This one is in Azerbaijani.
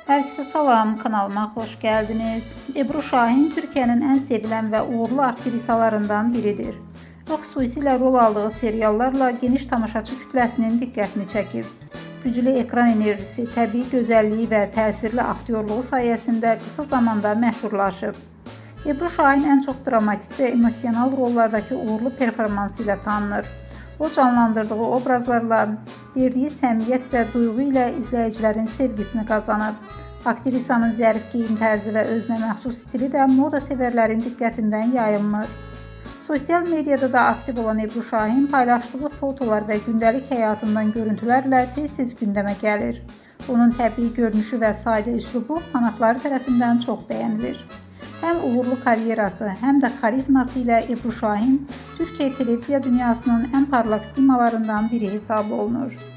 Herkese salam, kanalıma hoş geldiniz. Ebru Şahin Türkiye'nin en sevilen ve uğurlu aktrisalarından biridir. O xüsusilə rol aldığı seriallarla geniş tamaşaçı kütləsinin diqqətini çəkib. Güclü ekran enerjisi, təbii gözəlliyi və təsirli aktyorluğu sayəsində qısa zamanda məşhurlaşıb. Ebru Şahin en çok dramatik ve emosional rollardaki uğurlu performansı ilə tanınır. O canlandırdığı obrazlarla verdiği səmiyyət və duyğu ilə izləyicilərin sevgisini qazanıb. Aktrisanın zərif geyim tərzi və özünə məxsus stili də moda sevərlərin diqqətindən yayılmır. Sosial medyada da aktiv olan Ebru Şahin paylaşdığı fotolar və gündəlik həyatından görüntülərlə tez-tez gündəmə gəlir. Onun təbii görünüşü və sadə üslubu fanatları tərəfindən çox bəyənilir. Hem uğurlu karyerası hem de karizması ile Ebru Şahin Türkiye televiziya dünyasının en parlak simalarından biri hesab olunur.